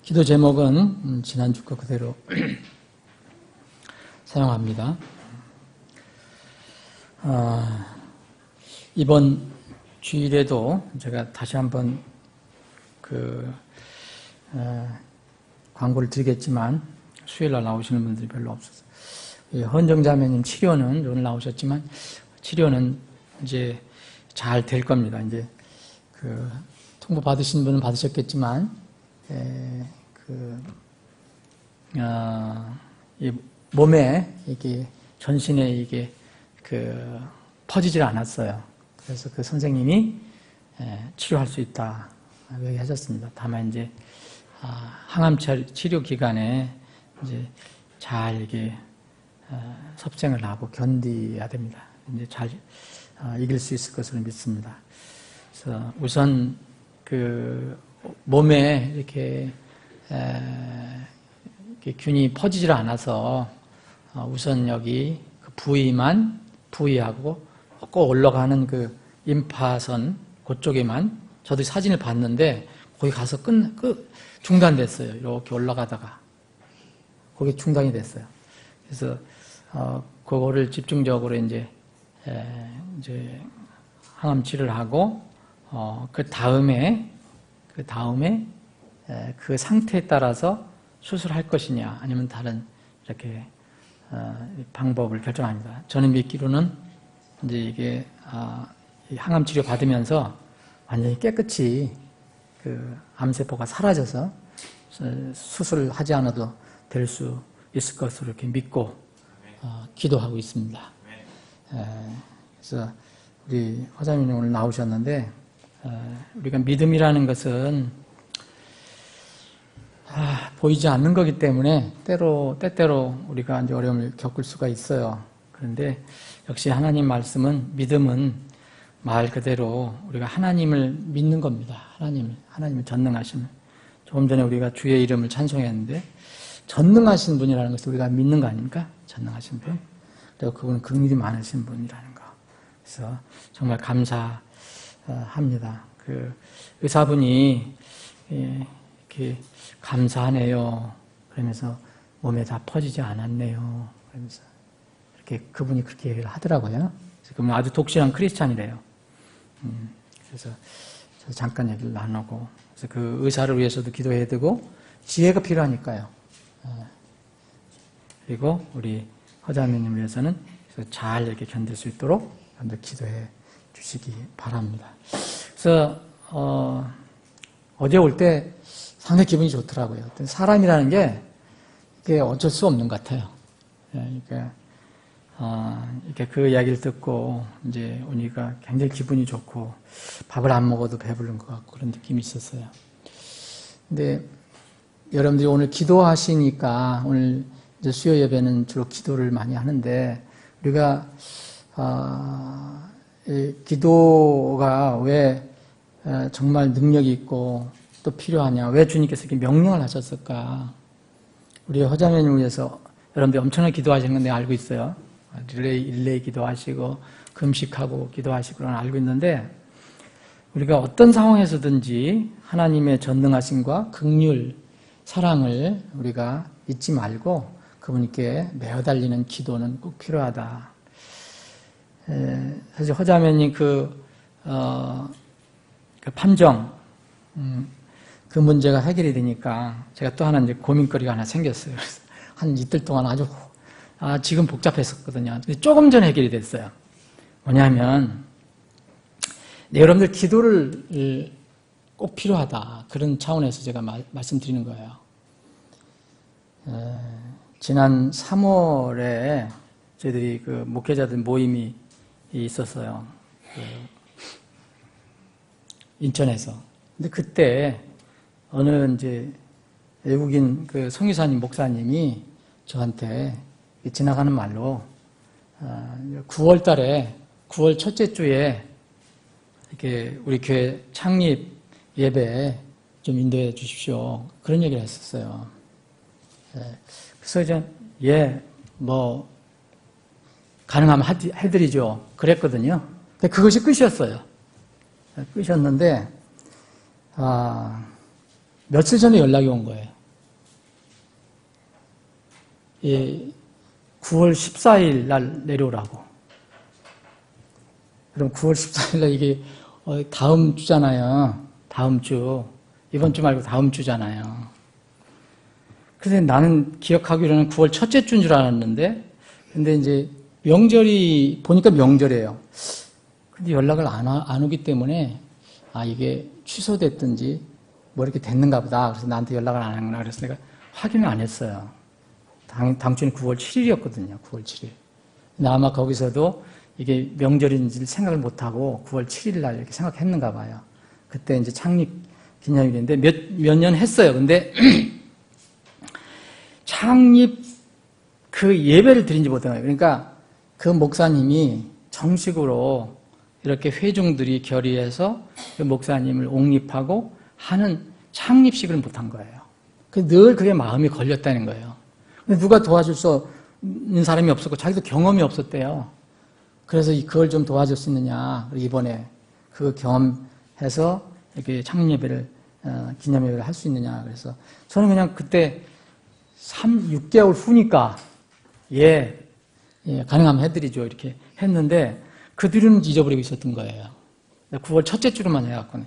기도 제목은 지난주 거 그대로 사용합니다. 이번 주일에도 제가 다시 한번 광고를 드리겠지만 수요일날 나오시는 분들이 별로 없어서 헌정자매님 치료는 오늘 나오셨지만 치료는 이제 잘 될 겁니다. 이제 통보 받으신 분은 받으셨겠지만 이 몸에 이게 전신에 이게 퍼지질 않았어요. 그래서 그 선생님이 치료할 수 있다 얘기하셨습니다. 다만 이제 항암 치료 기간에 이제 잘 이게 섭생을 하고 견뎌야 됩니다. 이제 잘 이길 수 있을 것으로 믿습니다. 그래서 우선 몸에 이렇게 균이 퍼지질 않아서 우선 여기 그 부위하고 꼭 올라가는 그 임파선 그쪽에만 저도 사진을 봤는데 거기 가서 중단됐어요. 이렇게 올라가다가 거기 중단이 됐어요. 그래서 그거를 집중적으로 이제 항암 치료를 하고 그 다음에 그 상태에 따라서 수술할 것이냐 아니면 다른 이렇게 방법을 결정합니다. 저는 믿기로는 이제 이게 항암 치료 받으면서 완전히 깨끗이 그 암세포가 사라져서 수술을 하지 않아도 될 수 있을 것으로 이렇게 믿고 기도하고 있습니다. 그래서 우리 화장님 오늘 나오셨는데 우리가 믿음이라는 것은 보이지 않는 거기 때문에 때때로 우리가 이제 어려움을 겪을 수가 있어요. 그런데 역시 하나님 말씀은 믿음은 말 그대로 우리가 하나님을 믿는 겁니다. 하나님을 전능하신. 조금 전에 우리가 주의 이름을 찬송했는데 전능하신 분이라는 것을 우리가 믿는 거 아닙니까? 전능하신 분. 그리고 그분은 긍휼이 많으신 분이라는 거. 그래서 정말 감사합니다. 그 의사분이 이렇게 감사하네요. 그러면서 몸에 다 퍼지지 않았네요. 그러면서 그분이 그렇게 얘기를 하더라고요. 그분은 아주 독실한 크리스찬이래요. 그래서 잠깐 얘기를 나누고, 그래서 그 의사를 위해서도 기도해야 되고 지혜가 필요하니까요. 그리고 우리 허자매님 위해서는 잘 이렇게 견딜 수 있도록 여러분들 기도해 주시기 바랍니다. 그래서 어제 올 때 상당히 기분이 좋더라고요. 사람이라는 게 이게 어쩔 수 없는 것 같아요. 이렇게 그 이야기를 듣고 이제 오니까 굉장히 기분이 좋고 밥을 안 먹어도 배부른 것 같고 그런 느낌이 있었어요. 근데 여러분들이 오늘 기도하시니까 오늘 이제 수요 예배는 주로 기도를 많이 하는데 우리가 기도가 왜 정말 능력이 있고 또 필요하냐? 왜 주님께서 이렇게 명령을 하셨을까? 우리 허자매님을 위해서 여러분들이 엄청나게 기도하시는 건 내가 알고 있어요. 릴레이 기도하시고 금식하고 기도하시고 그런 걸 알고 있는데 우리가 어떤 상황에서든지 하나님의 전능하심과 긍휼, 사랑을 우리가 잊지 말고 그분께 매어달리는 기도는 꼭 필요하다. 사실 허자매님 그 판정 그 문제가 해결이 되니까 제가 또 하나 이제 고민거리가 하나 생겼어요. 그래서 한 이틀 동안 아주 지금 복잡했었거든요. 근데 조금 전에 해결이 됐어요. 뭐냐면 여러분들 기도를 꼭 필요하다. 그런 차원에서 제가 말씀드리는 거예요. 지난 3월에 저희들이 그 목회자들 모임이 있었어요. 인천에서. 근데 그때 어느 이제 외국인 그 성유사님 목사님이 저한테 지나가는 말로 9월 달에 9월 첫째 주에 이렇게 우리 교회 창립 예배 좀 인도해 주십시오. 그런 얘기를 했었어요. 그래서 가능하면 해드리죠. 그랬거든요. 근데 그것이 끝이었어요. 끝이었는데 며칠 전에 연락이 온 거예요. 예, 9월 14일 날 내려오라고. 그럼 9월 14일 날 이게 다음 주잖아요. 다음 주. 이번 주 말고 다음 주잖아요. 그래서 나는 기억하기로는 9월 첫째 주인 줄 알았는데, 근데 이제 명절이, 보니까 명절이에요. 근데 연락을 안 오기 때문에, 이게 취소됐든지, 뭐 이렇게 됐는가 보다. 그래서 나한테 연락을 안 하구나. 그래서 내가 확인을 안 했어요. 당초는 9월 7일이었거든요. 9월 7일. 근데 아마 거기서도 이게 명절인지를 생각을 못하고 9월 7일 날 이렇게 생각했는가 봐요. 그때 이제 창립 기념일인데 몇 년 했어요. 근데 창립 그 예배를 드린지 못한 거예요. 그러니까 그 목사님이 정식으로 이렇게 회중들이 결의해서 그 목사님을 옹립하고 하는 창립식을 못한 거예요. 늘 그게 마음이 걸렸다는 거예요. 근데 누가 도와줄 수 있는 사람이 없었고 자기도 경험이 없었대요. 그래서 그걸 좀 도와줄 수 있느냐. 이번에 그 경험해서 이렇게 창립 예배를, 기념 예배를 할 수 있느냐. 그래서 저는 그냥 그때 6개월 후니까 가능하면 해드리죠. 이렇게 했는데 그 뒤로는 잊어버리고 있었던 거예요. 9월 첫째 주로만 해갖고.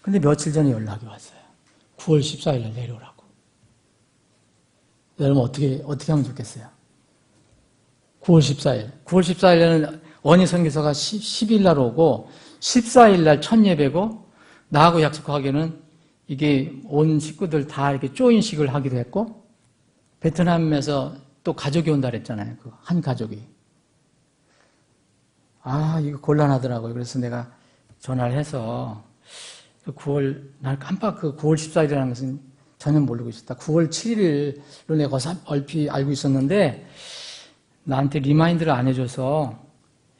근데 며칠 전에 연락이 왔어요. 9월 14일 날 내려오라고. 여러분 어떻게 하면 좋겠어요? 9월 14일. 9월 14일에는 원희 선교사가 10일 날 오고 14일 날 첫 예배고 나하고 약속하기는 이게 온 식구들 다 이렇게 조인식을 하기로 했고 베트남에서 또 가족이 온다 그랬잖아요. 그 한 가족이. 이거 곤란하더라고요. 그래서 내가 전화를 해서 날 깜빡 9월 14일이라는 것은 전혀 모르고 있었다. 9월 7일로 내가 얼핏 알고 있었는데 나한테 리마인드를 안 해줘서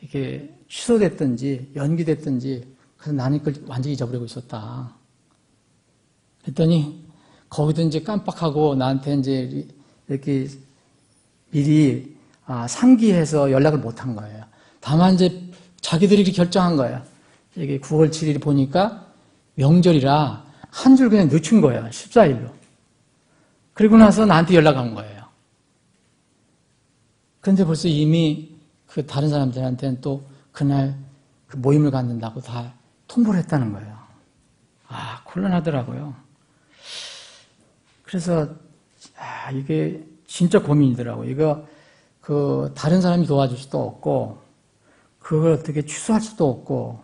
이게 취소됐든지 연기됐든지 그래서 나는 그걸 완전히 잊어버리고 있었다. 그랬더니 거기도 이제 깜빡하고 나한테 이제 이렇게 미리 상기해서 연락을 못 한 거예요. 다만 이제 자기들이 이렇게 결정한 거예요. 이게 9월 7일 보니까 명절이라 한 줄 그냥 늦춘 거예요. 14일로. 그리고 나서 나한테 연락 온 거예요. 그런데 벌써 이미 그 다른 사람들한테는 또 그날 그 모임을 갖는다고 다 통보를 했다는 거예요. 곤란하더라고요. 그래서 이게 진짜 고민이더라고요. 이거 다른 사람이 도와줄 수도 없고 그걸 어떻게 취소할 수도 없고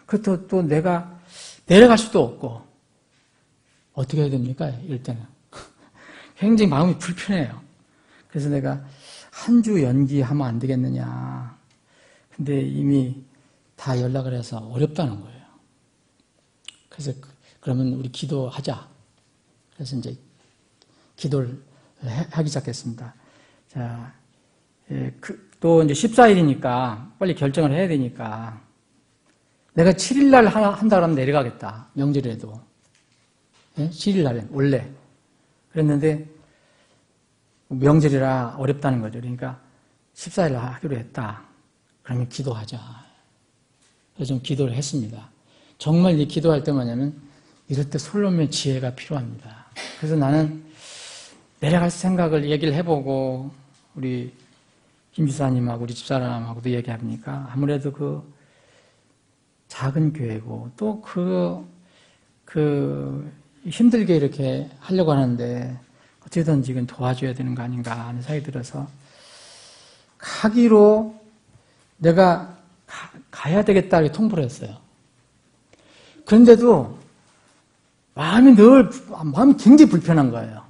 그것도 또 내가 내려갈 수도 없고 어떻게 해야 됩니까? 이럴 때는 굉장히 마음이 불편해요. 그래서 내가 한 주 연기하면 안 되겠느냐. 근데 이미 다 연락을 해서 어렵다는 거예요. 그래서 그러면 우리 기도하자. 그래서 이제 기도를 하기 시작했습니다. 자, 또 이제 14일이니까 빨리 결정을 해야 되니까 내가 7일날 한다 그러면 내려가겠다. 명절에도. 7일날에 원래. 그랬는데 명절이라 어렵다는 거죠. 그러니까 14일날 하기로 했다. 그러면 기도하자. 그래서 좀 기도를 했습니다. 정말 이 기도할 때 뭐냐면 이럴 때 솔로몬의 지혜가 필요합니다. 그래서 나는 내려갈 생각을 얘기를 해보고 우리 김 지사님하고 우리 집사람하고도 얘기하니까 아무래도 그 작은 교회고 또 힘들게 이렇게 하려고 하는데 어떻게든 지금 도와줘야 되는 거 아닌가 하는 생각이 들어서 가기로 내가 가야 되겠다 이렇게 통보를 했어요. 그런데도 마음이 굉장히 불편한 거예요.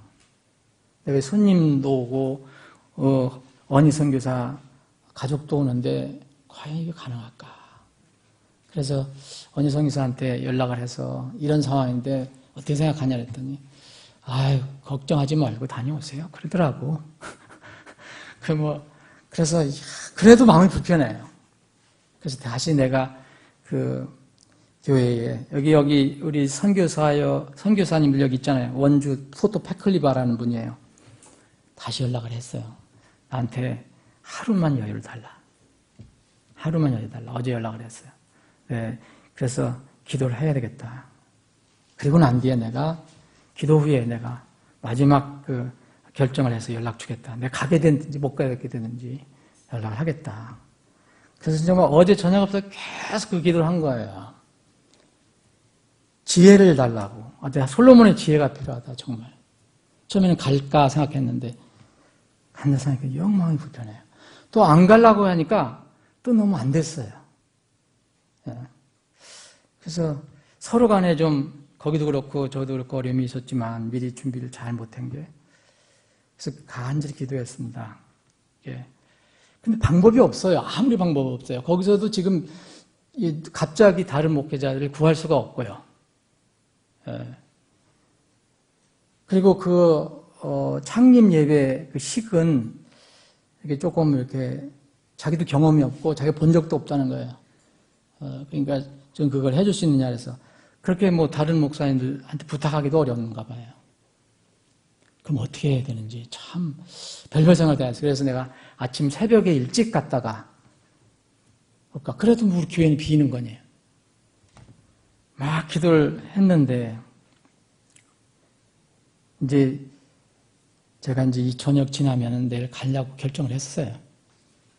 왜 손님도 오고 언니 선교사 가족도 오는데 과연 이게 가능할까? 그래서 언니 선교사한테 연락을 해서 이런 상황인데 어떻게 생각하냐 그랬더니 걱정하지 말고 다녀오세요. 그러더라고. 그래서 그래도 마음이 불편해요. 그래서 다시 내가 그 교회에 여기 우리 선교사님들 여기 있잖아요. 원주 포토 패클리바라는 분이에요. 다시 연락을 했어요. 나한테 하루만 여유를 달라. 하루만 여유 달라. 어제 연락을 했어요. 네, 그래서 기도를 해야 되겠다. 그리고 난 뒤에 내가 기도 후에 내가 마지막 그 결정을 해서 연락 주겠다. 내가 가게 되든지 못 가게 되든지 연락을 하겠다. 그래서 정말 어제 저녁부터 계속 그 기도를 한 거예요. 지혜를 달라고. 내가 솔로몬의 지혜가 필요하다, 정말. 처음에는 갈까 생각했는데, 간다 생각하니까 영 마음이 불편해요. 또 안 가려고 하니까 또 너무 안 됐어요. 예. 그래서 서로 간에 좀, 거기도 그렇고 저도 그렇고 어려움이 있었지만 미리 준비를 잘 못한 게, 그래서 간절히 기도했습니다. 예. 근데 방법이 없어요. 아무리 방법 없어요. 거기서도 지금 갑자기 다른 목회자들을 구할 수가 없고요. 예. 그리고 창립 예배 그 식은 이게 조금 이렇게 자기도 경험이 없고 자기가 본 적도 없다는 거예요. 그러니까 좀 그걸 해줄 수 있느냐 해서 그렇게 뭐 다른 목사님들한테 부탁하기도 어려운가 봐요. 그럼 어떻게 해야 되는지 참 별별 생각을 다 했어요. 그래서 내가 아침 새벽에 일찍 갔다가 그러니까 그래도 우리 교회는 비는 거네요. 막 기도를 했는데 이제 제가 이제 이 저녁 지나면은 내일 가려고 결정을 했어요.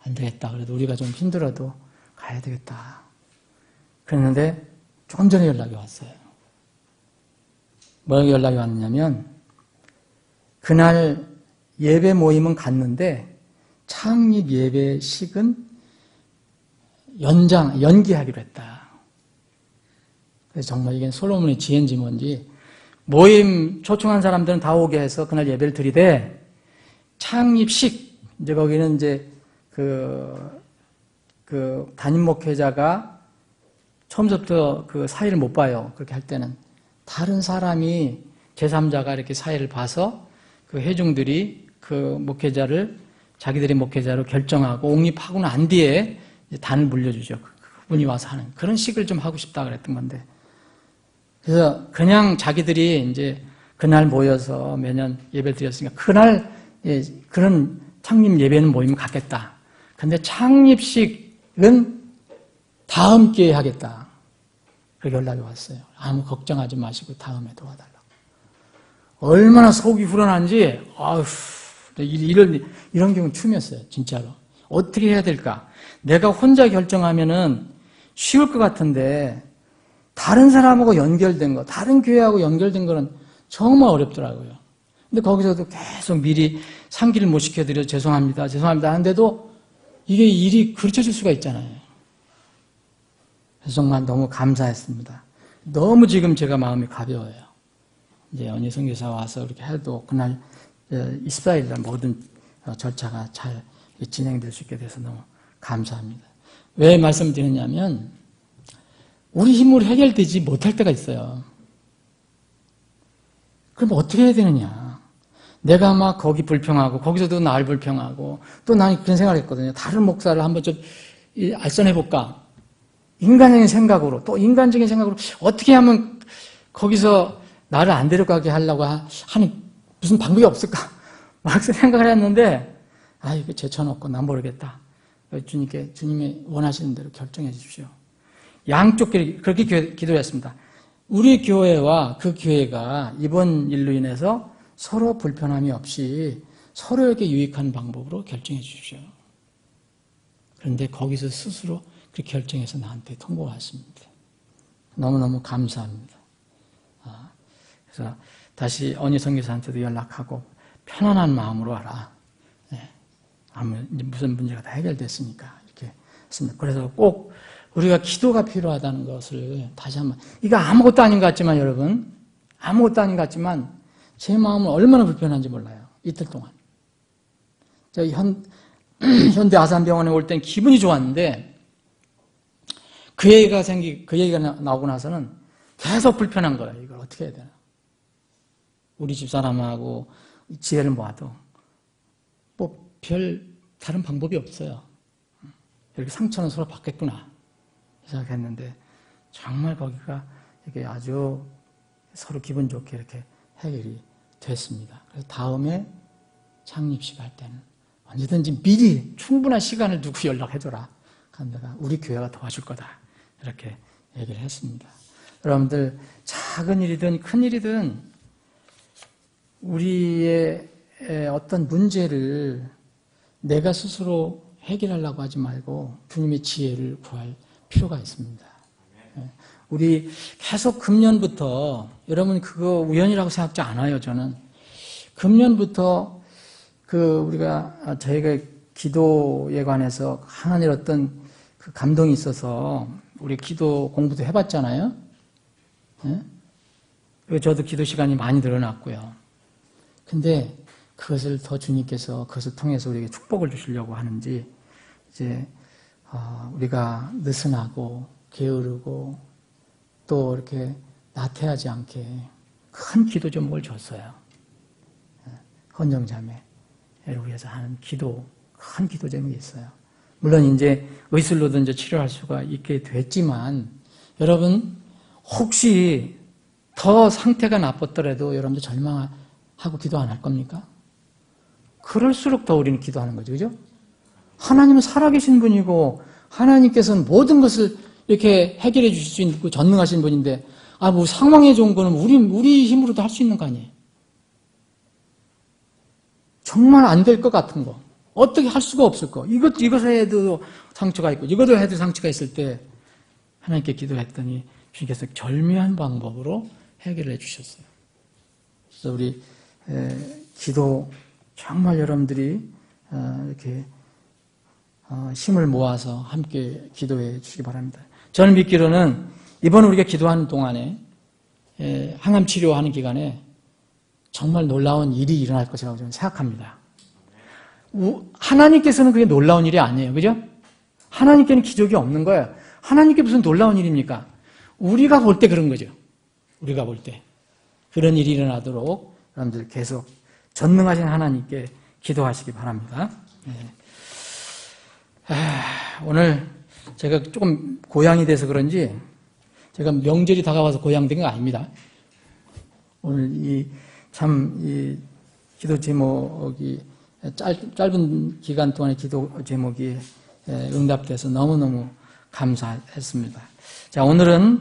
안 되겠다. 그래도 우리가 좀 힘들어도 가야 되겠다. 그랬는데 좀 전에 연락이 왔어요. 뭐라고 연락이 왔냐면 그날 예배 모임은 갔는데 창립 예배식은 연기하기로 했다. 그래서 정말 이게 솔로몬의 지혜인지 뭔지 모임 초청한 사람들은 다 오게 해서 그날 예배를 드리되 창립식 이제 거기는 이제 그 담임 목회자가 처음부터 그 사회를 못 봐요. 그렇게 할 때는 다른 사람이 제3자가 이렇게 사회를 봐서 그 회중들이 그 목회자를 자기들의 목회자로 결정하고 옹립하고 난 뒤에 단을 물려주죠. 그분이 와서 하는 그런 식을 좀 하고 싶다 그랬던 건데 그래서 그냥 자기들이 이제 그날 모여서 매년 예배를 드렸으니까 그날 그런 창립 예배는 모이면 갖겠다. 근데 창립식은 다음 기회에 하겠다. 그렇게 연락이 왔어요. 아무 걱정하지 마시고 다음에 도와달라고. 얼마나 속이 불안한지 아휴 이런 경우 춤이었어요. 진짜로. 어떻게 해야 될까? 내가 혼자 결정하면은 쉬울 것 같은데 다른 사람하고 연결된 거, 다른 교회하고 연결된 거는 정말 어렵더라고요. 근데 거기서도 계속 미리 상기를 못 시켜드려서 죄송합니다 하는데도 이게 일이 그르쳐질 수가 있잖아요. 그래서 정말 너무 감사했습니다. 너무 지금 제가 마음이 가벼워요. 이제 언니 선교사 와서 이렇게 해도 그날 24일날 모든 절차가 잘 진행될 수 있게 돼서 너무 감사합니다. 왜 말씀드렸냐면 우리 힘으로 해결되지 못할 때가 있어요. 그럼 어떻게 해야 되느냐. 내가 막 거기 불평하고 거기서도 날 불평하고 또 나는 그런 생각을 했거든요. 다른 목사를 한번 좀 알선해볼까. 인간적인 생각으로 또 인간적인 생각으로 어떻게 하면 거기서 나를 안 데려가게 하려고 하는 무슨 방법이 없을까. 막 생각을 했는데 이거 제쳐놓고 난 모르겠다. 주님이 원하시는 대로 결정해 주십시오. 양쪽 그렇게 기도했습니다. 우리 교회와 그 교회가 이번 일로 인해서 서로 불편함이 없이 서로에게 유익한 방법으로 결정해 주십시오. 그런데 거기서 스스로 그렇게 결정해서 나한테 통보하십니다. 너무너무 감사합니다. 그래서 다시 언니 선교사한테도 연락하고 편안한 마음으로 하라. 무슨 문제가 다 해결됐으니까 이렇게 했습니다. 그래서 꼭 우리가 기도가 필요하다는 것을 다시 한번 이거 아무것도 아닌 것 같지만 여러분 아무것도 아닌 것 같지만 제 마음은 얼마나 불편한지 몰라요. 이틀 동안 저 현대 아산병원에 올 땐 기분이 좋았는데 그 얘기가 나오고 나서는 계속 불편한 거예요. 이걸 어떻게 해야 되나. 우리 집사람하고 지혜를 모아도 뭐 별 다른 방법이 없어요. 이렇게 상처는 서로 받겠구나 생각했는데 정말 거기가 이게 아주 서로 기분 좋게 이렇게 해결이 됐습니다. 그래서 다음에 창립식 할 때는 언제든지 미리 충분한 시간을 두고 연락해줘라. 내가 우리 교회가 도와줄 거다. 이렇게 얘기를 했습니다. 여러분들 작은 일이든 큰 일이든 우리의 어떤 문제를 내가 스스로 해결하려고 하지 말고 주님의 지혜를 구할 필요가 있습니다. 우리 계속 금년부터, 여러분 그거 우연이라고 생각하지 않아요, 저는. 금년부터 저희가 기도에 관해서 하나님 어떤 그 감동이 있어서 우리 기도 공부도 해봤잖아요. 저도 기도 시간이 많이 늘어났고요. 근데 그것을 더 주님께서 그것을 통해서 우리에게 축복을 주시려고 하는지, 이제 우리가 느슨하고 게으르고 또 이렇게 나태하지 않게 큰 기도 제목을 줬어요. 헌정자매를 위해서 하는 큰 기도 제목이 있어요. 물론 이제 의술로도 이제 치료할 수가 있게 됐지만, 여러분 혹시 더 상태가 나빴더라도 여러분들 절망하고 기도 안 할 겁니까? 그럴수록 더 우리는 기도하는 거죠. 그죠? 하나님은 살아계신 분이고 하나님께서는 모든 것을 이렇게 해결해 주실 수 있고 전능하신 분인데, 뭐 상황에 좋은 거는 우리 힘으로도 할 수 있는 거 아니에요? 정말 안 될 것 같은 거, 어떻게 할 수가 없을 거, 이것을 해도 상처가 있고 이것을 해도 상처가 있을 때 하나님께 기도했더니 주님께서 절묘한 방법으로 해결해 주셨어요. 그래서 우리 기도 정말 여러분들이 이렇게 힘을 모아서 함께 기도해 주시기 바랍니다. 저는 믿기로는 이번 우리가 기도하는 동안에 항암 치료하는 기간에 정말 놀라운 일이 일어날 것이라고 저는 생각합니다. 하나님께서는 그게 놀라운 일이 아니에요. 그죠? 하나님께는 기적이 없는 거예요. 하나님께 무슨 놀라운 일입니까? 우리가 볼 때 그런 거죠. 우리가 볼 때. 그런 일이 일어나도록 여러분들 계속 전능하신 하나님께 기도하시기 바랍니다. 오늘 제가 조금 고향이 돼서 그런지, 제가 명절이 다가와서 고향된 게 아닙니다. 오늘 이 기도 제목이 짧은 기간 동안의 기도 제목이 응답돼서 너무너무 감사했습니다. 자, 오늘은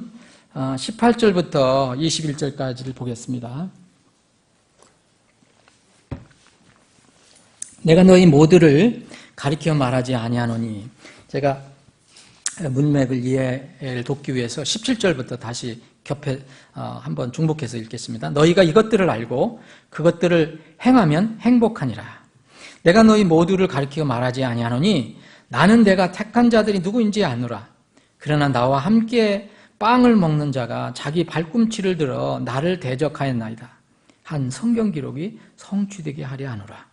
18절부터 21절까지를 보겠습니다. 내가 너희 모두를 가리켜 말하지 아니하노니, 제가 문맥을 이해를 돕기 위해서 17절부터 다시 한번 중복해서 읽겠습니다. 너희가 이것들을 알고 그것들을 행하면 행복하니라. 내가 너희 모두를 가리켜 말하지 아니하노니 나는 내가 택한 자들이 누구인지 아노라. 그러나 나와 함께 빵을 먹는 자가 자기 발꿈치를 들어 나를 대적하였나이다. 한 성경 기록이 성취되게 하려 하노라.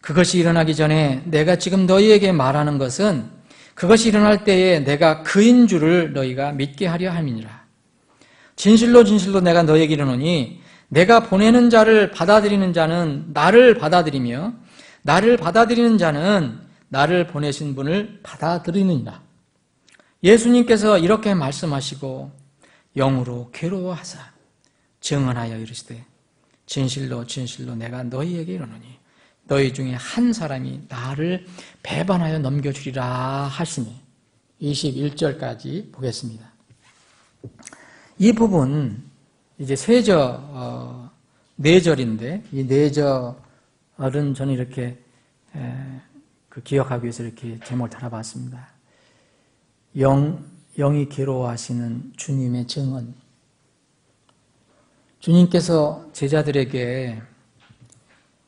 그것이 일어나기 전에 내가 지금 너희에게 말하는 것은 그것이 일어날 때에 내가 그인 줄을 너희가 믿게 하려 함이니라. 진실로 진실로 내가 너희에게 이르노니 내가 보내는 자를 받아들이는 자는 나를 받아들이며 나를 받아들이는 자는 나를 보내신 분을 받아들이느니라. 예수님께서 이렇게 말씀하시고 영으로 괴로워하사 증언하여 이르시되 진실로 진실로 내가 너희에게 이르노니 너희 중에 한 사람이 나를 배반하여 넘겨주리라 하시니. 21절까지 보겠습니다. 이 부분 이제 네 절인데, 이 네 절은 저는 이렇게 기억하기 위해서 이렇게 제목을 달아봤습니다. 영이 괴로워하시는 주님의 증언. 주님께서 제자들에게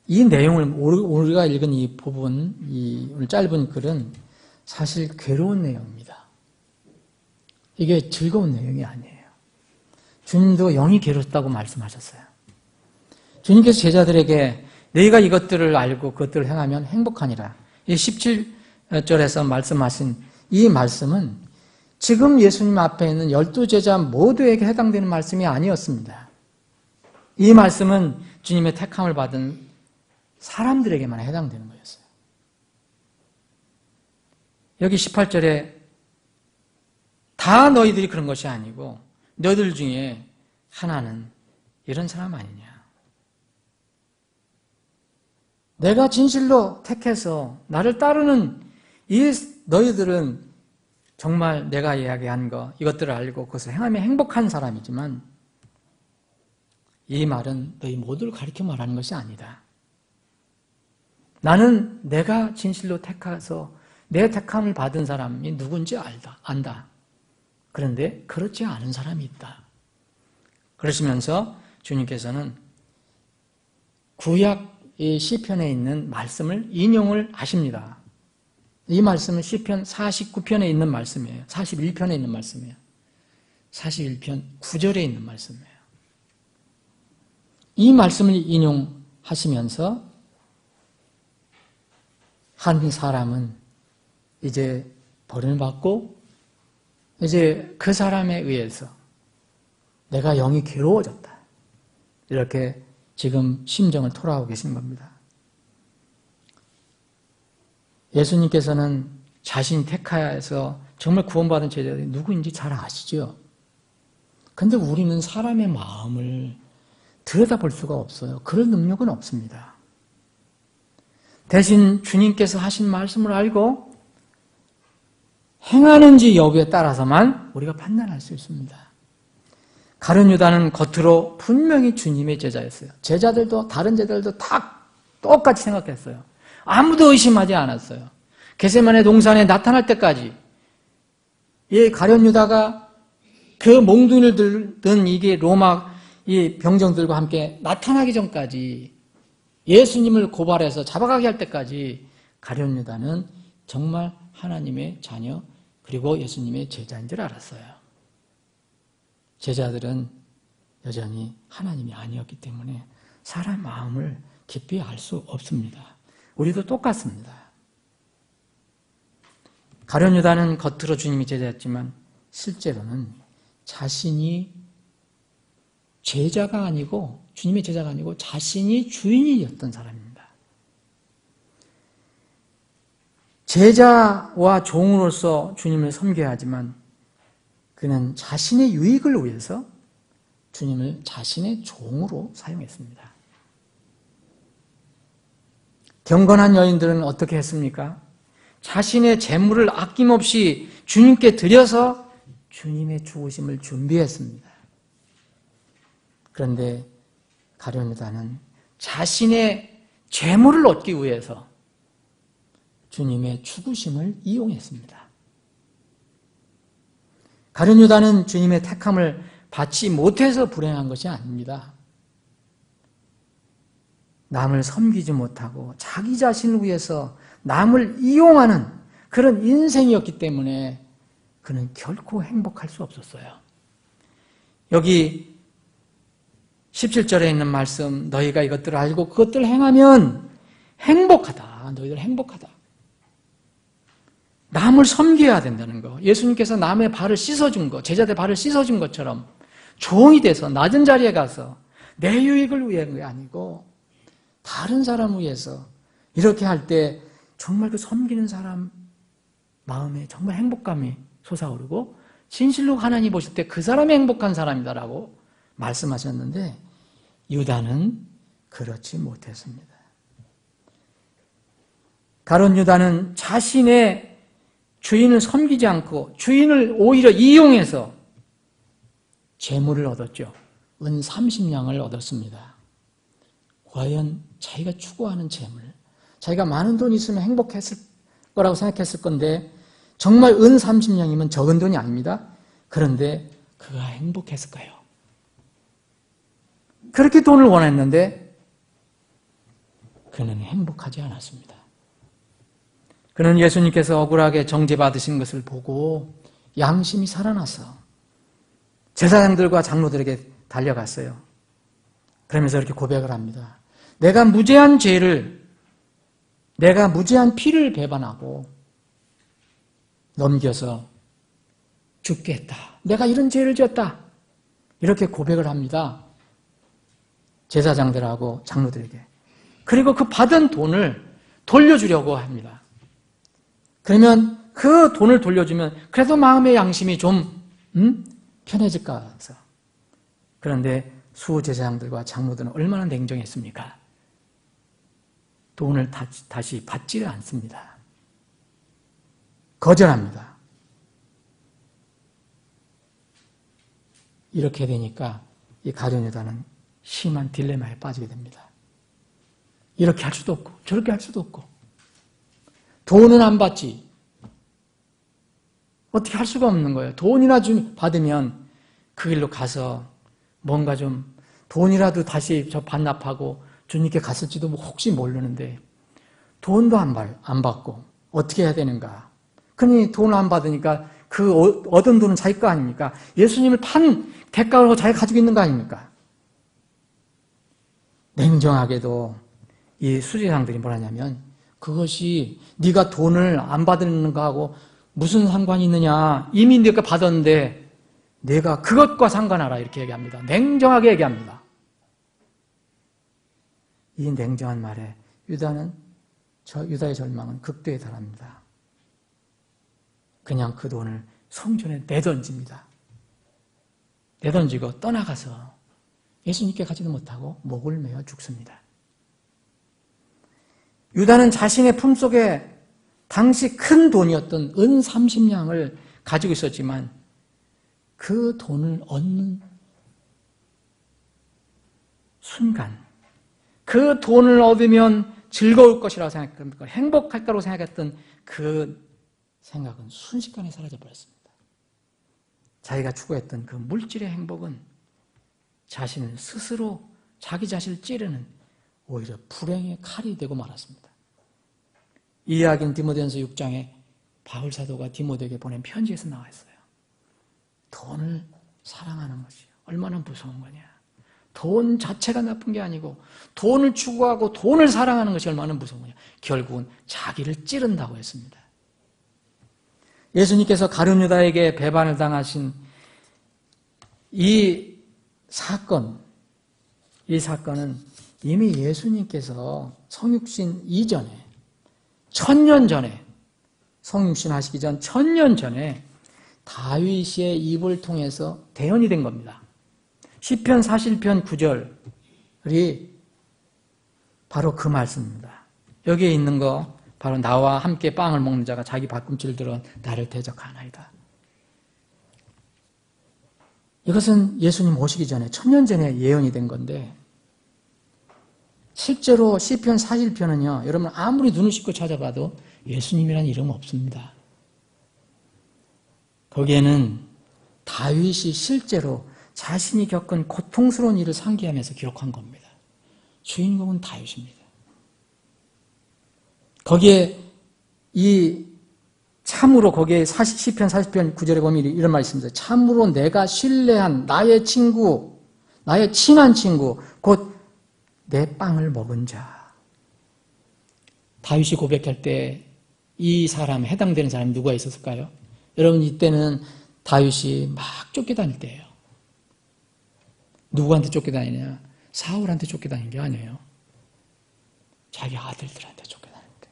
이 내용을, 우리가 읽은 이 부분, 오늘 짧은 글은 사실 괴로운 내용입니다. 이게 즐거운 내용이 아니에요. 주님도 영이 괴롭다고 말씀하셨어요. 주님께서 제자들에게 너희가 이것들을 알고 그것들을 행하면 행복하니라. 이 17절에서 말씀하신 이 말씀은 지금 예수님 앞에 있는 12제자 모두에게 해당되는 말씀이 아니었습니다. 이 말씀은 주님의 택함을 받은 사람들에게만 해당되는 거였어요. 여기 18절에 다 너희들이 그런 것이 아니고 너희들 중에 하나는 이런 사람 아니냐. 내가 진실로 택해서 나를 따르는 이 너희들은 정말 내가 이야기한 거, 이것들을 알고 그것을 행하며 행복한 사람이지만 이 말은 너희 모두를 가리켜 말하는 것이 아니다. 나는 내가 진실로 택해서 내 택함을 받은 사람이 누군지 안다. 그런데 그렇지 않은 사람이 있다. 그러시면서 주님께서는 구약 시편에 있는 말씀을 인용을 하십니다. 이 말씀은 시편 49편에 있는 말씀이에요. 41편에 있는 말씀이에요. 41편 9절에 있는 말씀이에요. 이 말씀을 인용하시면서 한 사람은 이제 벌을 받고 이제 그 사람에 의해서 내가 영이 괴로워졌다. 이렇게 지금 심정을 토로하고 계신 겁니다. 예수님께서는 자신이 택하여서 정말 구원받은 제자들이 누구인지 잘 아시죠? 근데 우리는 사람의 마음을 들여다볼 수가 없어요. 그런 능력은 없습니다. 대신 주님께서 하신 말씀을 알고 행하는지 여부에 따라서만 우리가 판단할 수 있습니다. 가룟 유다는 겉으로 분명히 주님의 제자였어요. 제자들도 다른 제자들도 다 똑같이 생각했어요. 아무도 의심하지 않았어요. 겟세마네 동산에 나타날 때까지 이 가룟 유다가 그 몽둥이를 든 이게 로마 이 병정들과 함께 나타나기 전까지 예수님을 고발해서 잡아가게 할 때까지 가룟 유다는 정말 하나님의 자녀 그리고 예수님의 제자인 줄 알았어요. 제자들은 여전히 하나님이 아니었기 때문에 사람 마음을 깊이 알 수 없습니다. 우리도 똑같습니다. 가룟 유다는 겉으로 주님이 제자였지만 실제로는 자신이 제자가 아니고 주님의 제자가 아니고 자신이 주인이었던 사람입니다. 제자와 종으로서 주님을 섬겨야 하지만 그는 자신의 유익을 위해서 주님을 자신의 종으로 사용했습니다. 경건한 여인들은 어떻게 했습니까? 자신의 재물을 아낌없이 주님께 드려서 주님의 죽으심을 준비했습니다. 그런데 가룟 유다는 자신의 재물을 얻기 위해서 주님의 죽으심을 이용했습니다. 가룟 유다는 주님의 택함을 받지 못해서 불행한 것이 아닙니다. 남을 섬기지 못하고 자기 자신을 위해서 남을 이용하는 그런 인생이었기 때문에 그는 결코 행복할 수 없었어요. 여기 17절에 있는 말씀, 너희가 이것들을 알고 그것들을 행하면 행복하다. 너희들 행복하다. 남을 섬겨야 된다는 거. 예수님께서 남의 발을 씻어준 거, 제자들 발을 씻어준 것처럼 종이 돼서 낮은 자리에 가서 내 유익을 위한 게 아니고 다른 사람을 위해서 이렇게 할 때 정말 그 섬기는 사람 마음에 정말 행복감이 솟아오르고 진실로 하나님 보실 때 그 사람이 행복한 사람이다라고 말씀하셨는데 유다는 그렇지 못했습니다. 가룟 유다는 자신의 주인을 섬기지 않고 주인을 오히려 이용해서 재물을 얻었죠. 은 30냥을 얻었습니다. 과연 자기가 추구하는 재물, 자기가 많은 돈이 있으면 행복했을 거라고 생각했을 건데 정말 은 30냥이면 적은 돈이 아닙니다. 그런데 그가 행복했을까요? 그렇게 돈을 원했는데 그는 행복하지 않았습니다. 그는 예수님께서 억울하게 정죄받으신 것을 보고 양심이 살아나서 제사장들과 장로들에게 달려갔어요. 그러면서 이렇게 고백을 합니다. 내가 무죄한 피를 배반하고 넘겨서 죽게 했다. 내가 이런 죄를 지었다. 이렇게 고백을 합니다. 제사장들하고 장로들에게. 그리고 그 받은 돈을 돌려주려고 합니다. 그러면 그 돈을 돌려주면 그래도 마음의 양심이 좀 편해질까 해서. 그런데 수제사장들과 장로들은 얼마나 냉정했습니까? 돈을 다시 받지를 않습니다. 거절합니다. 이렇게 되니까 이 가룟 유다는 심한 딜레마에 빠지게 됩니다. 이렇게 할 수도 없고 저렇게 할 수도 없고 돈은 안 받지. 어떻게 할 수가 없는 거예요. 돈이나 받으면 그 길로 가서 뭔가 좀 돈이라도 다시 저 반납하고 주님께 갔을지도 혹시 모르는데 돈도 안 받고 어떻게 해야 되는가. 그러니 돈을 안 받으니까 그 얻은 돈은 자기 거 아닙니까? 예수님을 판 대가로 자기가 가지고 있는 거 아닙니까? 냉정하게도 이 수제상들이 뭐라냐면 그것이 네가 돈을 안 받는 거하고 무슨 상관이 있느냐. 이미 네가 받았는데 내가 그것과 상관하라 이렇게 얘기합니다. 냉정하게 얘기합니다. 이 냉정한 말에 유다의 절망은 극도에 달합니다. 그냥 그 돈을 성전에 내던집니다. 내던지고 떠나가서 예수님께 가지도 못하고 목을 메어 죽습니다. 유다는 자신의 품속에 당시 큰 돈이었던 은 30냥을 가지고 있었지만 그 돈을 얻는 순간 그 돈을 얻으면 즐거울 것이라고 생각했던 행복할 거라고 생각했던 그 생각은 순식간에 사라져버렸습니다. 자기가 추구했던 그 물질의 행복은 자신을 스스로 자기 자신을 찌르는 오히려 불행의 칼이 되고 말았습니다. 이 이야기는 디모데전서 6장에 바울 사도가 디모데에게 보낸 편지에서 나와 있어요. 돈을 사랑하는 것이 얼마나 무서운 거냐. 돈 자체가 나쁜 게 아니고 돈을 추구하고 돈을 사랑하는 것이 얼마나 무서운 거냐. 결국은 자기를 찌른다고 했습니다. 예수님께서 가룟 유다에게 배반을 당하신 이 사건은 이미 예수님께서 성육신 이전에 1000년 전에 성육신 하시기 전 1000년 전에 다윗의 입을 통해서 대언이 된 겁니다. 시편 41편 9절이 바로 그 말씀입니다. 여기에 있는 거 바로 나와 함께 빵을 먹는 자가 자기 발꿈치를 들어 나를 대적하나이다. 이것은 예수님 오시기 전에 1000년 전에 예언이 된 건데 실제로 시편 41편은요. 여러분 아무리 눈을 씻고 찾아봐도 예수님이라는 이름은 없습니다. 거기에는 다윗이 실제로 자신이 겪은 고통스러운 일을 상기하면서 기록한 겁니다. 주인공은 다윗입니다. 거기에 참으로 거기에 시편 40편 9절에 보면 이런 말이 있습니다. 참으로 내가 신뢰한 나의 친구, 나의 친한 친구, 곧 내 빵을 먹은 자. 다윗이 고백할 때 이 사람, 해당되는 사람이 누가 있었을까요? 여러분 이때는 다윗이 막 쫓겨다닐 때예요. 누구한테 쫓겨다니냐? 사울한테 쫓겨다닌 게 아니에요. 자기 아들들한테 쫓겨다닐 때.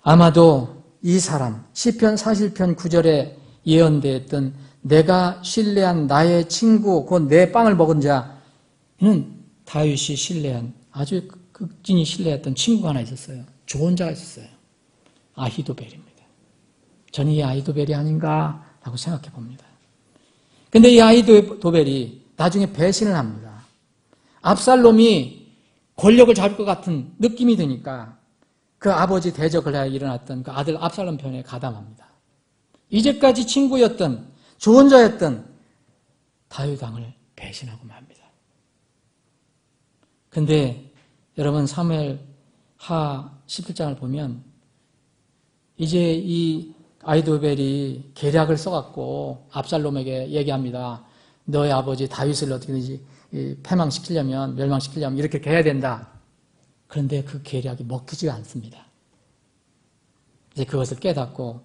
아마도 이 사람, 시편 41편 9절에 예언되었던 내가 신뢰한 나의 친구, 곧 내 빵을 먹은 자는 다윗이 신뢰한 아주 극진히 신뢰했던 친구가 하나 있었어요. 좋은 자가 있었어요. 아히도벨입니다. 저는 이 아히도벨이 아닌가라고 생각해 봅니다. 근데 이 아히도벨이 나중에 배신을 합니다. 압살롬이 권력을 잡을 것 같은 느낌이 드니까 그 아버지 대적을 하여 일어났던 그 아들 압살롬 편에 가담합니다. 이제까지 친구였던 좋은 자였던 다윗 왕을 배신하고 맙니다. 근데 여러분 사무엘하 17장을 보면 이제 이 아히도벨이 계략을 써갖고 압살롬에게 얘기합니다. 너의 아버지 다윗을 어떻게든지 패망시키려면 멸망시키려면 이렇게 해야 된다. 그런데 그 계략이 먹히지가 않습니다. 이제 그것을 깨닫고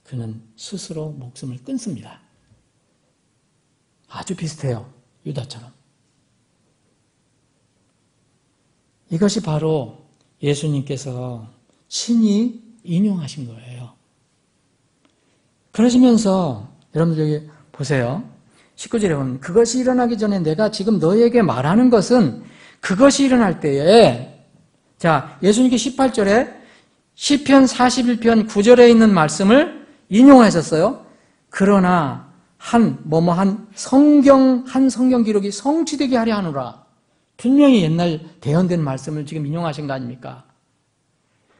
그는 스스로 목숨을 끊습니다. 아주 비슷해요. 유다처럼. 이것이 바로 예수님께서 친히 인용하신 거예요. 그러시면서 여러분들 여기 보세요. 19절에 보면 그것이 일어나기 전에 내가 지금 너희에게 말하는 것은 그것이 일어날 때에 자 예수님께 18절에 시편 41편 9절에 있는 말씀을 인용하셨어요. 그러나 한 성경 기록이 성취되게 하려 하노라. 분명히 옛날 대언된 말씀을 지금 인용하신 거 아닙니까?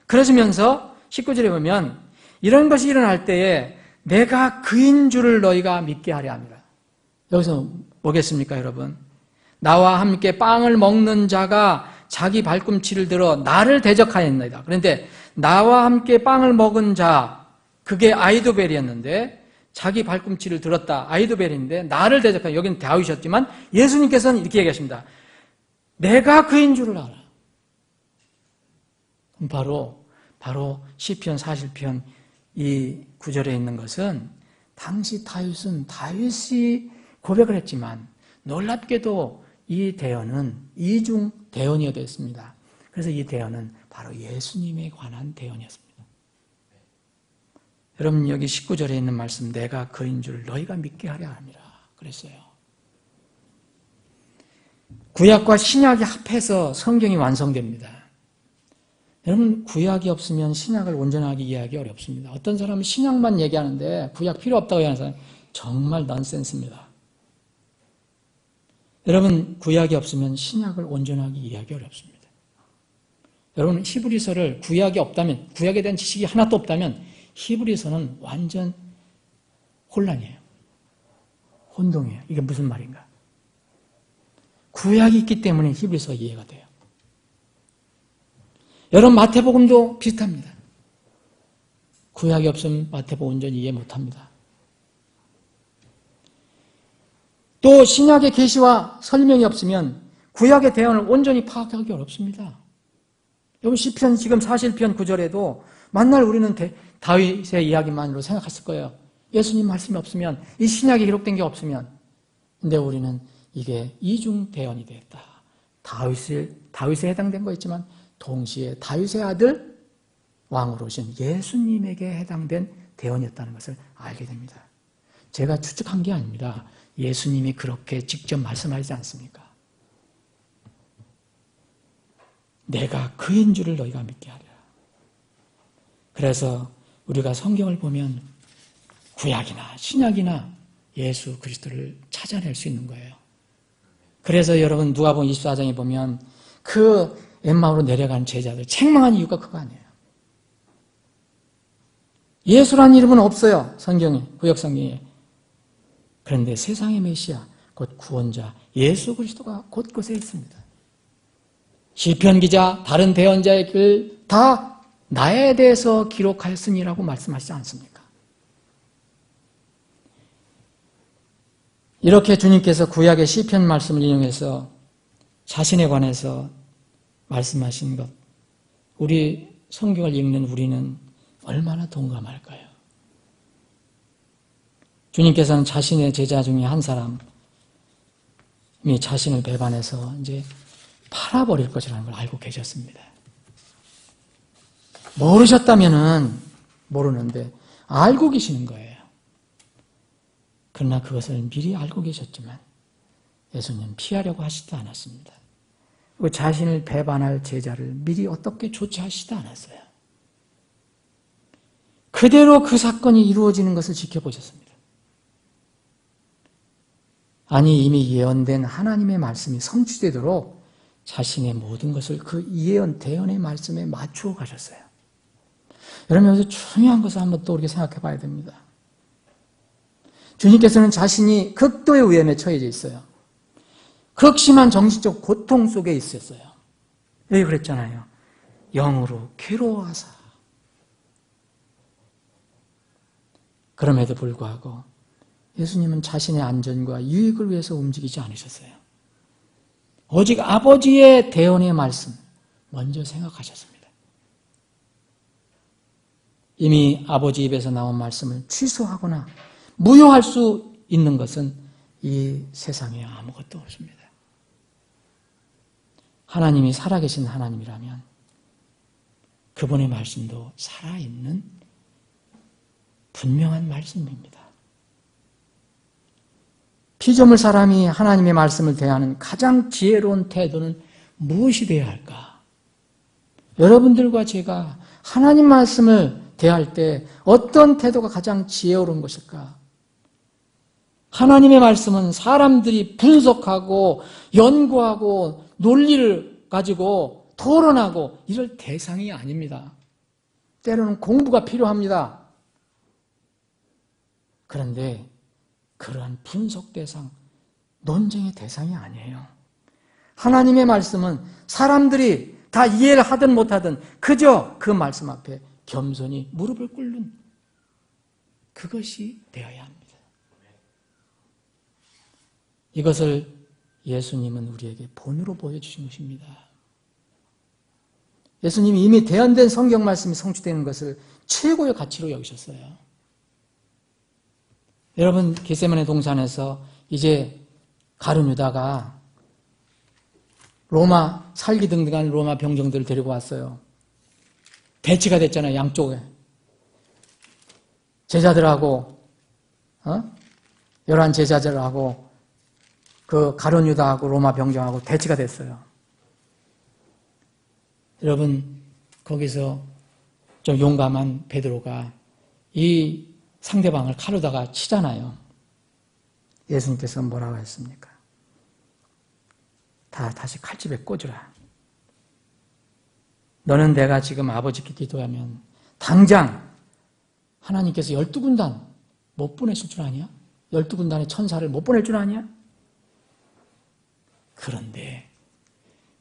그러시면서 19절에 보면 이런 것이 일어날 때에 내가 그인 줄을 너희가 믿게 하려 함이라. 여기서 뭐겠습니까, 여러분? 나와 함께 빵을 먹는 자가 자기 발꿈치를 들어 나를 대적하였나이다. 그런데 나와 함께 빵을 먹은 자, 그게 아이도벨이었는데 자기 발꿈치를 들었다. 아이도벨인데 나를 대적하여, 여기는 다윗이었지만 예수님께서는 이렇게 얘기하십니다. 내가 그인 줄을 알아. 바로 시편 40편 이 구절에 있는 것은 당시 다윗이 고백을 했지만 놀랍게도 이 대언은 이중 대언이었습니다. 그래서 이 대언은 바로 예수님에 관한 대언이었습니다. 여러분 여기 19절에 있는 말씀 내가 그인 줄 너희가 믿게 하려 함이라 그랬어요. 구약과 신약이 합해서 성경이 완성됩니다. 여러분 구약이 없으면 신약을 온전하게 이해하기 어렵습니다. 어떤 사람은 신약만 얘기하는데 구약 필요 없다고 얘기하는 사람은 정말 넌센스입니다. 여러분 구약이 없으면 신약을 온전하게 이해하기 어렵습니다. 여러분 히브리서를 구약이 없다면, 구약에 대한 지식이 하나도 없다면 히브리서는 완전 혼란이에요. 혼동이에요. 이게 무슨 말인가? 구약이 있기 때문에 히브리서가 이해가 돼요. 여러분 마태복음도 비슷합니다. 구약이 없으면 마태복음 온전히 이해 못합니다. 또 신약의 계시와 설명이 없으면 구약의 대언을 온전히 파악하기 어렵습니다. 여러분 시편 지금 40편 9절에도 만날 우리는 다윗의 이야기만으로 생각했을 거예요. 예수님 말씀이 없으면, 이 신약에 기록된 게 없으면. 근데 우리는 이게 이중 대언이 되었다. 다윗에 해당된 거 있지만 동시에 다윗의 아들 왕으로 오신 예수님에게 해당된 대언이었다는 것을 알게 됩니다. 제가 추측한 게 아닙니다. 예수님이 그렇게 직접 말씀하지 않습니까? 내가 그인 줄을 너희가 믿게 하리라. 그래서 우리가 성경을 보면 구약이나 신약이나 예수 그리스도를 찾아낼 수 있는 거예요. 그래서 여러분 누가복음 24장에 보면 그 엠마오로 내려간 제자들 책망한 이유가 그거 아니에요. 예수라는 이름은 없어요. 성경에, 구약 성경에. 그런데 세상의 메시아, 곧 구원자 예수 그리스도가 곳곳에 있습니다. 시편 기자, 다른 대언자의 글 다 나에 대해서 기록하였으니라고 말씀하시지 않습니까? 이렇게 주님께서 구약의 시편 말씀을 인용해서 자신에 관해서 말씀하신 것, 우리 성경을 읽는 우리는 얼마나 동감할까요? 주님께서는 자신의 제자 중에 한 사람이 자신을 배반해서 이제 팔아버릴 것이라는 걸 알고 계셨습니다. 모르셨다면은 모르는데 알고 계시는 거예요. 그러나 그것을 미리 알고 계셨지만 예수님은 피하려고 하시지도 않았습니다. 그리고 자신을 배반할 제자를 미리 어떻게 조치하시지도 않았어요. 그대로 그 사건이 이루어지는 것을 지켜보셨습니다. 아니 이미 예언된 하나님의 말씀이 성취되도록 자신의 모든 것을 그 예언, 대언의 말씀에 맞추어 가셨어요. 여러분 여기서 중요한 것을 한번 또 우리가 생각해 봐야 됩니다. 주님께서는 자신이 극도의 위험에 처해져 있어요. 극심한 정신적 고통 속에 있었어요. 여기 그랬잖아요. 영으로 괴로워하사. 그럼에도 불구하고 예수님은 자신의 안전과 유익을 위해서 움직이지 않으셨어요. 오직 아버지의 대언의 말씀 먼저 생각하셨습니다. 이미 아버지 입에서 나온 말씀을 취소하거나 무효할 수 있는 것은 이 세상에 아무것도 없습니다. 하나님이 살아계신 하나님이라면 그분의 말씀도 살아있는 분명한 말씀입니다. 피조물 사람이 하나님의 말씀을 대하는 가장 지혜로운 태도는 무엇이 되어야 할까? 여러분들과 제가 하나님 말씀을 대할 때 어떤 태도가 가장 지혜로운 것일까? 하나님의 말씀은 사람들이 분석하고 연구하고 논리를 가지고 토론하고 이럴 대상이 아닙니다. 때로는 공부가 필요합니다. 그런데 그러한 분석 대상, 논쟁의 대상이 아니에요. 하나님의 말씀은 사람들이 다 이해를 하든 못하든 그저 그 말씀 앞에 겸손히 무릎을 꿇는 그것이 되어야 합니다. 이것을 예수님은 우리에게 본으로 보여주신 것입니다. 예수님이 이미 대언된 성경 말씀이 성취되는 것을 최고의 가치로 여기셨어요. 여러분, 겟세마네 동산에서 이제 가룟 유다가 로마 살기등등한 로마 병정들을 데리고 왔어요. 대치가 됐잖아요. 양쪽에. 제자들하고 11 제자들하고 그 가룟 유다하고 로마 병정하고 대치가 됐어요. 여러분, 거기서 좀 용감한 베드로가 이 상대방을 칼로다가 치잖아요. 예수님께서 뭐라고 했습니까? 다시 칼집에 꽂으라. 너는 내가 지금 아버지께 기도하면 당장 하나님께서 12군단 못 보내실 줄 아냐? 12군단의 천사를 못 보낼 줄 아냐?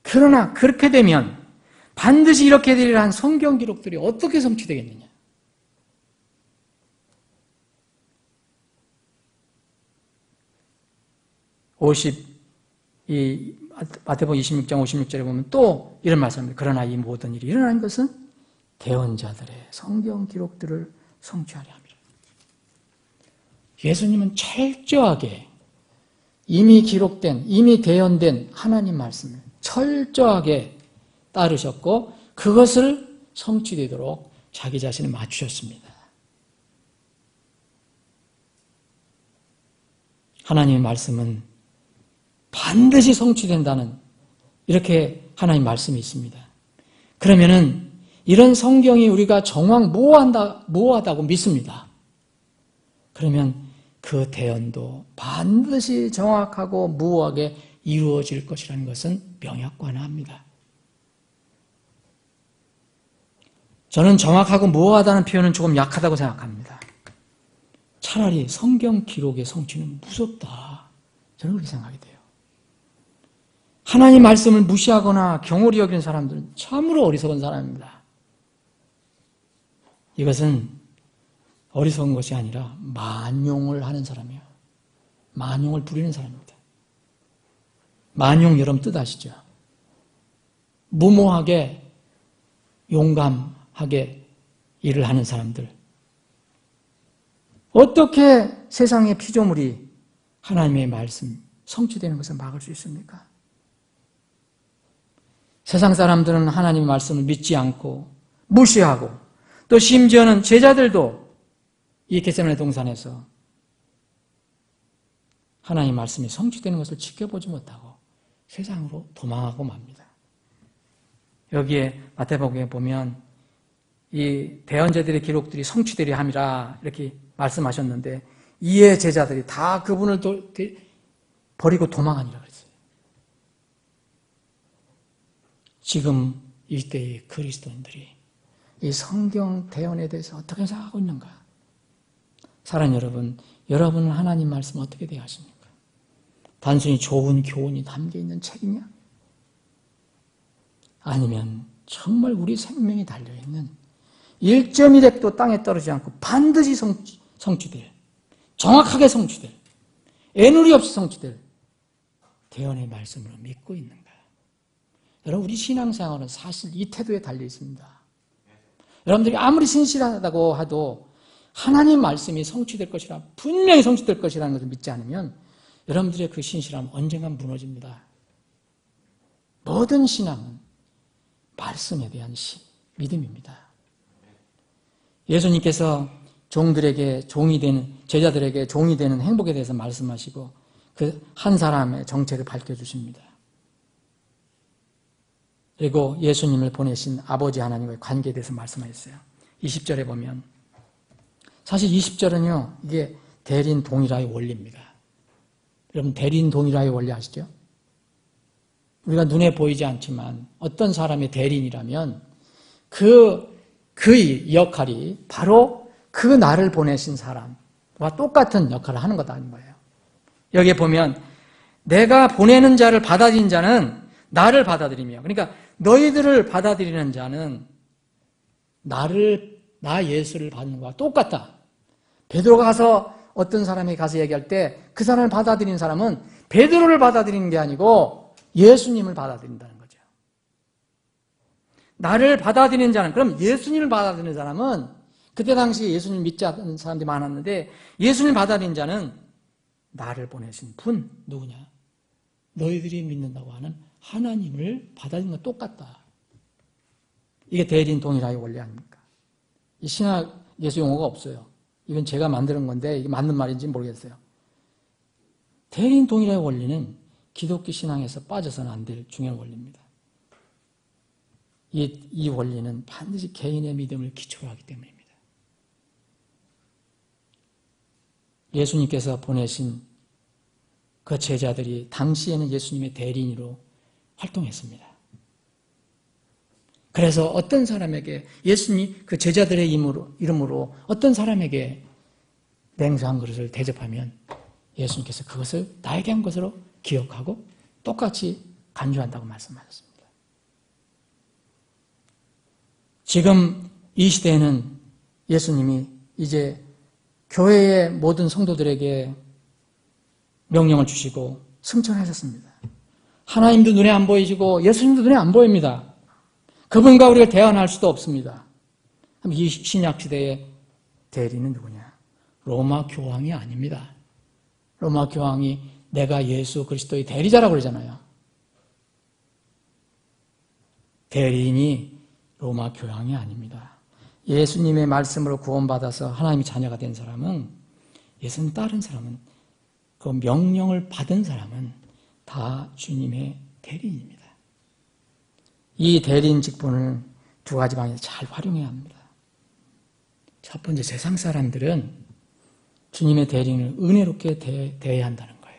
그러나 그렇게 되면 반드시 이렇게 되리라는 성경 기록들이 어떻게 성취되겠느냐? 마태복음 26장 56절에 보면 또 이런 말씀입니다. 그러나 이 모든 일이 일어난 것은 대언자들의 성경 기록들을 성취하려 합니다. 예수님은 철저하게 이미 기록된, 이미 대언된 하나님 말씀을 철저하게 따르셨고 그것을 성취되도록 자기 자신을 맞추셨습니다. 하나님의 말씀은 반드시 성취된다는 이렇게 하나님 말씀이 있습니다. 그러면은 이런 성경이 우리가 정확 모호하다고 믿습니다. 그러면 그 대언도 반드시 정확하고 무호하게 이루어질 것이라는 것은 명약관화합니다. 저는 정확하고 무호하다는 표현은 조금 약하다고 생각합니다. 차라리 성경 기록의 성취는 무섭다. 저는 그렇게 생각이 돼요. 하나님 말씀을 무시하거나 경홀히 여기는 사람들은 참으로 어리석은 사람입니다. 이것은 어리석은 것이 아니라 만용을 하는 사람이에요. 만용을 부리는 사람입니다. 만용 여러분 뜻 아시죠? 무모하게 용감하게 일을 하는 사람들. 어떻게 세상의 피조물이 하나님의 말씀 성취되는 것을 막을 수 있습니까? 세상 사람들은 하나님의 말씀을 믿지 않고 무시하고 또 심지어는 제자들도 이 겟세마네 동산에서 하나님의 말씀이 성취되는 것을 지켜보지 못하고 세상으로 도망하고 맙니다. 여기에 마태복음에 보면 이 대언자들의 기록들이 성취되려 함이라 이렇게 말씀하셨는데 이에 제자들이 다 그분을 버리고 도망하니라 그랬어요. 지금 이때의 그리스도인들이 이 성경 대언에 대해서 어떻게 생각하고 있는가? 사랑하는 여러분, 여러분은 하나님 말씀 어떻게 대하십니까? 단순히 좋은 교훈이 담겨있는 책이냐? 아니면 정말 우리 생명이 달려있는 1.1획도 땅에 떨어지지 않고 반드시 성취될, 정확하게 성취될, 애누리 없이 성취될 대언의 말씀으로 믿고 있는가? 여러분, 우리 신앙생활은 사실 이 태도에 달려 있습니다. 여러분들이 아무리 신실하다고 해도 하나님 말씀이 성취될 것이라, 분명히 성취될 것이라는 것을 믿지 않으면 여러분들의 그 신실함은 언젠간 무너집니다. 모든 신앙은 말씀에 대한 믿음입니다. 예수님께서 종들에게 종이 되는, 제자들에게 종이 되는 행복에 대해서 말씀하시고 그 한 사람의 정체를 밝혀주십니다. 그리고 예수님을 보내신 아버지 하나님과의 관계에 대해서 말씀하셨어요. 20절에 보면 사실 20절은요, 이게 대린 동일화의 원리입니다. 여러분 대리인 동일화의 원리 아시죠? 우리가 눈에 보이지 않지만 어떤 사람의 대리인이라면 그의 역할이 바로 그 나를 보내신 사람과 똑같은 역할을 하는 것 아닌 거예요. 여기에 보면 내가 보내는 자를 받아들인 자는 나를 받아들이며, 그러니까 너희들을 받아들이는 자는 나 예수를 받는 것과 똑같다. 베드로가 가서 어떤 사람이 가서 얘기할 때 그 사람을 받아들이는 사람은 베드로를 받아들이는 게 아니고 예수님을 받아들인다는 거죠. 나를 받아들이는 자는, 그럼 예수님을 받아들이는 사람은, 그때 당시 예수님 믿지 않는 사람들이 많았는데 예수님을 받아들이는 자는 나를 보내신 분, 누구냐? 너희들이 믿는다고 하는 하나님을 받아들이는 건 똑같다. 이게 대리인 동일화의 원리 아닙니까? 이 신학 예수 용어가 없어요. 이건 제가 만드는 건데 이게 맞는 말인지 모르겠어요. 대리인 동일화의 원리는 기독교 신앙에서 빠져서는 안 될 중요한 원리입니다. 이 원리는 반드시 개인의 믿음을 기초로 하기 때문입니다. 예수님께서 보내신 그 제자들이 당시에는 예수님의 대리인으로 활동했습니다. 그래서 어떤 사람에게 예수님 그 제자들의 이름으로 어떤 사람에게 냉수 한 그릇을 대접하면 예수님께서 그것을 나에게 한 것으로 기억하고 똑같이 간주한다고 말씀하셨습니다. 지금 이 시대에는 예수님이 이제 교회의 모든 성도들에게 명령을 주시고 승천하셨습니다. 하나님도 눈에 안 보이시고 예수님도 눈에 안 보입니다. 그분과 우리가 대화할 수도 없습니다. 이 신약시대의 대리는 누구냐? 로마 교황이 아닙니다. 로마 교황이 내가 예수 그리스도의 대리자라고 그러잖아요. 대리인이 로마 교황이 아닙니다. 예수님의 말씀으로 구원받아서 하나님의 자녀가 된 사람은, 예수님 따른 사람은, 그 명령을 받은 사람은 다 주님의 대리인입니다. 이 대리인 직분을 두 가지 방향에서 잘 활용해야 합니다. 첫 번째, 세상 사람들은 주님의 대리인을 은혜롭게 대해야 한다는 거예요.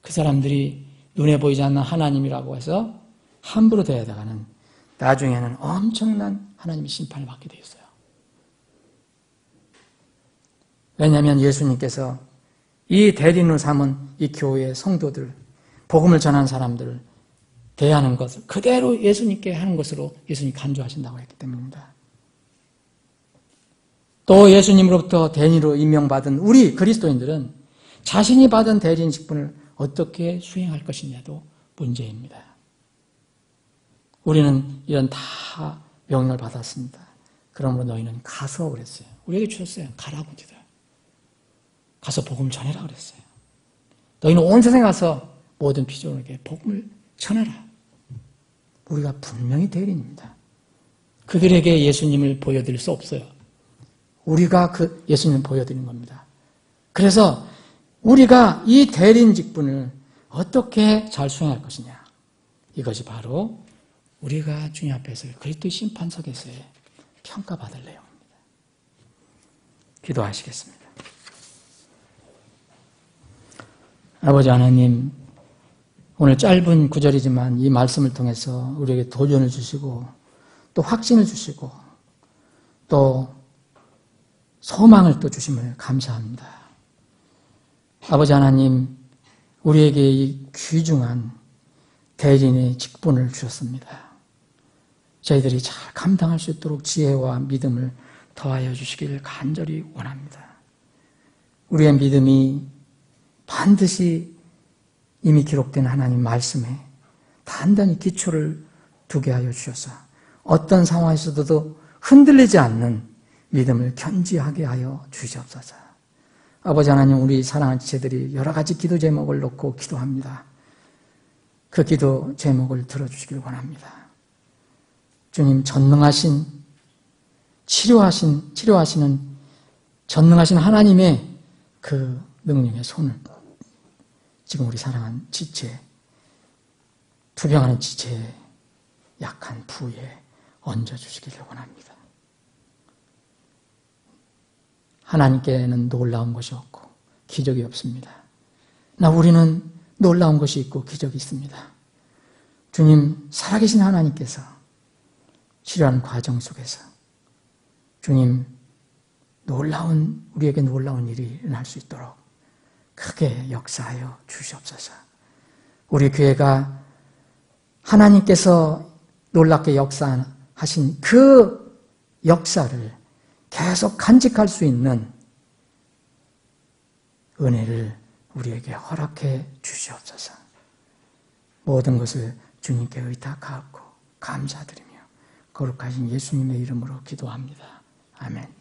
그 사람들이 눈에 보이지 않는 하나님이라고 해서 함부로 대하다가는 나중에는 엄청난 하나님의 심판을 받게 되어 있어요. 왜냐하면 예수님께서 이 대리인으로 삼은 이 교회의 성도들, 복음을 전한 사람들을 대하는 것을 그대로 예수님께 하는 것으로 예수님이 간주하신다고 했기 때문입니다. 또 예수님으로부터 대리인으로 임명받은 우리 그리스도인들은 자신이 받은 대리인 직분을 어떻게 수행할 것이냐도 문제입니다. 우리는 이런 다 명령을 받았습니다. 그러므로 너희는 가서 그랬어요. 우리에게 주셨어요. 가라고 니들. 가서 복음을 전해라 그랬어요. 너희는 온 세상에 가서 모든 피조물에게 복음을 전해라. 우리가 분명히 대리인입니다. 그들에게 예수님을 보여드릴 수 없어요. 우리가 그 예수님을 보여드리는 겁니다. 그래서 우리가 이 대리인 직분을 어떻게 잘 수행할 것이냐. 이것이 바로 우리가 주님 앞에서 그리스도의 심판석에서의 평가받을 내용입니다. 기도하시겠습니다. 아버지 하나님, 오늘 짧은 구절이지만 이 말씀을 통해서 우리에게 도전을 주시고 또 확신을 주시고 또 소망을 또 주심을 감사합니다. 아버지 하나님, 우리에게 이 귀중한 대리인의 직분을 주셨습니다. 저희들이 잘 감당할 수 있도록 지혜와 믿음을 더하여 주시기를 간절히 원합니다. 우리의 믿음이 반드시 이미 기록된 하나님 말씀에 단단히 기초를 두게 하여 주셔서 어떤 상황에서도 흔들리지 않는 믿음을 견지하게 하여 주시옵소서. 아버지 하나님, 우리 사랑하는 지체들이 여러 가지 기도 제목을 놓고 기도합니다. 그 기도 제목을 들어주시길 원합니다. 주님, 전능하신, 치료하시는 전능하신 하나님의 그 능력의 손을 지금 우리 사랑하는 지체, 투병하는 지체의 약한 부위에 얹어주시기를 원합니다. 하나님께는 놀라운 것이 없고 기적이 없습니다. 우리는 놀라운 것이 있고 기적이 있습니다. 주님, 살아계신 하나님께서 치료하는 과정 속에서 주님, 우리에게 놀라운 일이 일어날 수 있도록 크게 역사하여 주시옵소서. 우리 교회가 하나님께서 놀랍게 역사하신 그 역사를 계속 간직할 수 있는 은혜를 우리에게 허락해 주시옵소서. 모든 것을 주님께 의탁하고 감사드리며 거룩하신 예수님의 이름으로 기도합니다. 아멘.